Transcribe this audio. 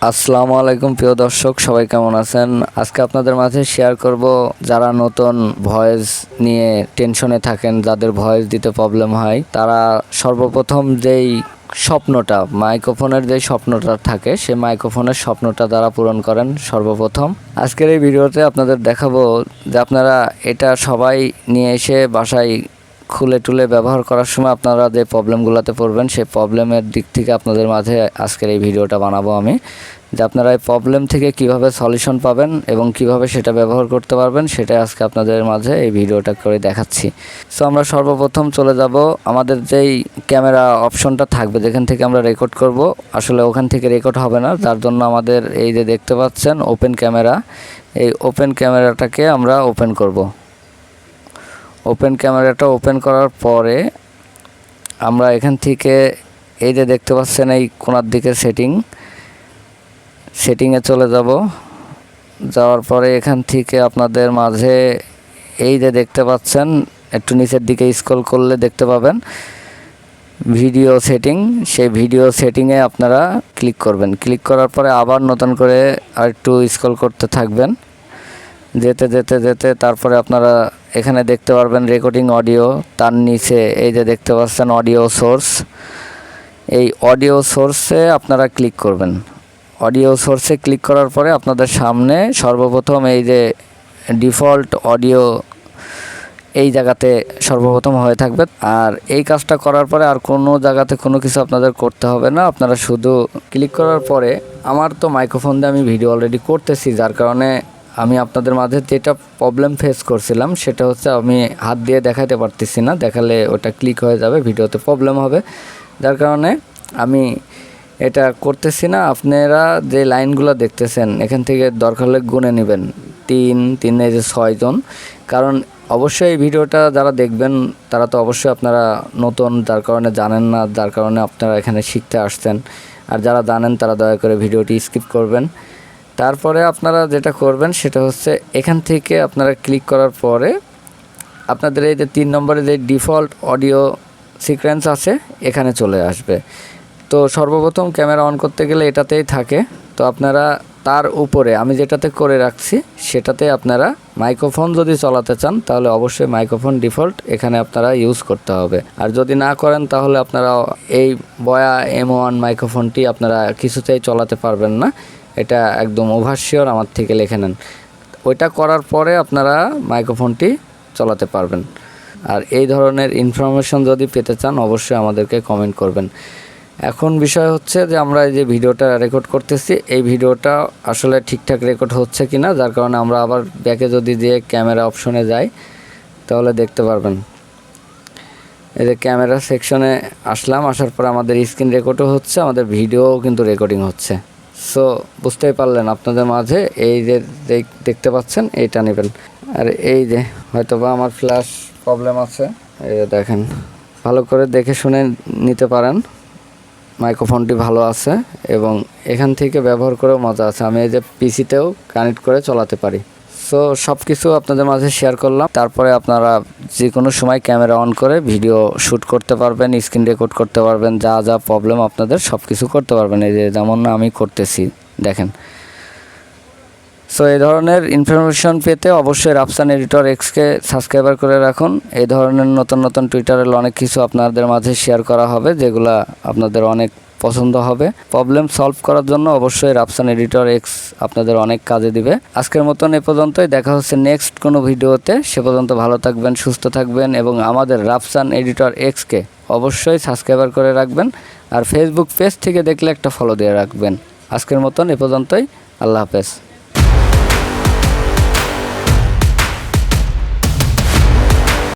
আসসালামু আলাইকুম প্রিয় দর্শক, সবাই কেমন আছেন? আজকে আপনাদের মাঝে শেয়ার করব যারা নতুন ভয়েস নিয়ে টেনশনে থাকেন, যাদের ভয়েস দিতে প্রবলেম হয়, তারা সর্বপ্রথম যেই স্বপ্নটা মাইক্রোফোনের যে স্বপ্নটা থাকে সেই মাইক্রোফোনের স্বপ্নটা দ্বারা পূরণ করেন সর্বপ্রথম। আজকের এই ভিডিওতে আপনাদের দেখাবো যে আপনারা এটা সবাই নিয়ে এসে বাসায় খুলে টুলে ব্যবহার করার সময় আপনারা যে প্রবলেমগুলোতে পড়বেন সেই প্রবলেমের দিক থেকে আপনাদের মাঝে আজকের এই ভিডিওটা বানাবো আমি, যে আপনারা এই প্রবলেম থেকে কিভাবে সলিউশন পাবেন এবং কিভাবে সেটা ব্যবহার করতে পারবেন সেটাই আজকে আপনাদের মাঝে এই ভিডিওটা করে দেখাচ্ছি। সো আমরা সর্বপ্রথম চলে যাব আমাদের যেই ক্যামেরা অপশনটা থাকবে যেখান থেকে আমরা রেকর্ড করব, আসলে ওখান থেকে রেকর্ড হবে না, তার জন্য আমাদের এই যে দেখতে পাচ্ছেন ওপেন ক্যামেরা, এই ওপেন ক্যামেরাটাকে আমরা ওপেন করব। ওপেন ক্যামেরাটা ওপেন করার পরে আমরা এখান থেকে এই যে দেখতে পাচ্ছেন এই কোণার দিকে সেটিংয়ে চলে যাব। যাওয়ার পরে এখান থেকে আপনাদের মাঝে এই যে দেখতে পাচ্ছেন একটু নিচের দিকে স্ক্রল করলে দেখতে পাবেন ভিডিও সেটিং, সেই ভিডিও সেটিংয়ে আপনারা ক্লিক করবেন। ক্লিক করার পরে আবার নতুন করে আর একটু স্ক্রল করতে থাকবেন, যেতে যেতে যেতে তারপরে আপনারা এখানে দেখতে পারবেন রেকর্ডিং অডিও, তার নিচে এই যে দেখতে পাচ্ছেন অডিও সোর্স, এই অডিও সোর্সে আপনারা ক্লিক করবেন। অডিও সোর্সে ক্লিক করার পরে আপনাদের সামনে সর্বপ্রথম এই যে ডিফল্ট অডিও এই জায়গাতে সর্বপ্রথম হয়ে থাকবে। আর এই কাজটা করার পরে আর কোনো জায়গাতে কোনো কিছু আপনাদের করতে হবে না, আপনারা শুধু ক্লিক করার পরে আমার তো মাইক্রোফোন দিয়ে আমি ভিডিও অলরেডি করতেছি, যার কারণে আমি আপনাদের মাঝে যেটা প্রবলেম ফেস করছিলাম সেটা হচ্ছে আমি হাত দিয়ে দেখাতে পারতেছি না, দেখালে ওটা ক্লিক হয়ে যাবে, ভিডিওতে প্রবলেম হবে, যার কারণে আমি এটা করতেছি না। আপনারা যে লাইনগুলো দেখতেছেন এখান থেকে দরকার হলে গুনে নেবেন 3 এই যে 6 জন, কারণ অবশ্যই এই ভিডিওটা যারা দেখবেন তারা তো অবশ্যই আপনারা নতুন, যার কারণে জানেন না, যার কারণে আপনারা এখানে শিখতে আসছেন। আর যারা জানেন তারা দয়া করে ভিডিওটি স্কিপ করবেন। তারপরে আপনারা যেটা করবেন সেটা হচ্ছে এখান থেকে আপনারা ক্লিক করার পরে আপনাদের এই যে 3 নম্বরে যে ডিফল্ট অডিও সিকোয়েন্স আছে এখানে চলে আসবে। তো সর্বপ্রথম ক্যামেরা অন করতে গেলে এটাতেই থাকে, তো আপনারা তার উপরে আমি যেটাতে করে রাখছি সেটাতে আপনারা মাইক্রোফোন যদি চালাতে চান তাহলে অবশ্যই মাইক্রোফোন ডিফল্ট এখানে আপনারা ইউজ করতে হবে। আর যদি না করেন তাহলে আপনারা এই বয়া M1 মাইক্রোফোনটি আপনারা কিছুতেই চালাতে পারবেন না, এটা একদম ওভারশিওর, আমার থেকে লিখে নেন। ওইটা করার পরে আপনারা মাইক্রোফোনটি চালাতে পারবেন। আর এই ধরনের ইনফরমেশন যদি পেতে চান অবশ্যই আমাদেরকে কমেন্ট করবেন। এখন বিষয় হচ্ছে যে আমরা এই যে ভিডিওটা রেকর্ড করতেছি এই ভিডিওটা আসলে ঠিকঠাক রেকর্ড হচ্ছে কি না, যার কারণে আমরা আবার ব্যাকে যদি দিয়ে ক্যামেরা অপশনে যাই তাহলে দেখতে পারবেন এই যে ক্যামেরা সেকশনে আসলাম, আসার পর আমাদের স্ক্রিন রেকর্ডও হচ্ছে, আমাদের ভিডিওও কিন্তু রেকর্ডিং হচ্ছে। সো বুঝতেই পারলেন, আপনাদের মাঝে এই যে দেখতে পাচ্ছেন এইটা নেবেন। আর এই যে হয়তোবা আমার ফ্ল্যাশ প্রবলেম আছে, এই যে দেখেন, ভালো করে দেখে শুনে নিতে পারেন, মাইক্রোফোনটি ভালো আছে এবং এখান থেকে ব্যবহার করেও মজা আছে, আমি এই যে পিসিতেও কানেক্ট করে চালাতে পারি। সো সব কিছু আপনাদের মাঝে শেয়ার করলাম, তারপরে আপনারা যে কোনো সময় ক্যামেরা অন করে ভিডিও শ্যুট করতে পারবেন, স্ক্রিন রেকর্ড করতে পারবেন, যা যা প্রবলেম আপনাদের সব কিছু করতে পারবেন, এই যে যেমন আমি করতেছি দেখেন। সো এই ধরনের ইনফরমেশন পেতে অবশ্যই রাফসান এডিটর এক্সকে সাবস্ক্রাইবার করে রাখুন। এই ধরনের নতুন নতুন টুইটারের অনেক কিছু আপনাদের মাঝে শেয়ার করা হবে যেগুলো আপনাদের অনেক পছন্দ হবে। প্রবলেম সলভ করার জন্য অবশ্যই রাফসান এডিটর এক্স আপনাদের অনেক কাজে দিবে। আজকের মতন এ পর্যন্তই, দেখা হচ্ছে নেক্সট কোনো ভিডিওতে। সে পর্যন্ত ভালো থাকবেন, সুস্থ থাকবেন এবং আমাদের রাফসান এডিটর এক্সকে অবশ্যই সাবস্ক্রাইবার করে রাখবেন। আর ফেসবুক পেজ থেকে দেখলে একটা ফলো দিয়ে রাখবেন। আজকের মতন এ পর্যন্তই, আল্লাহ হাফেজ।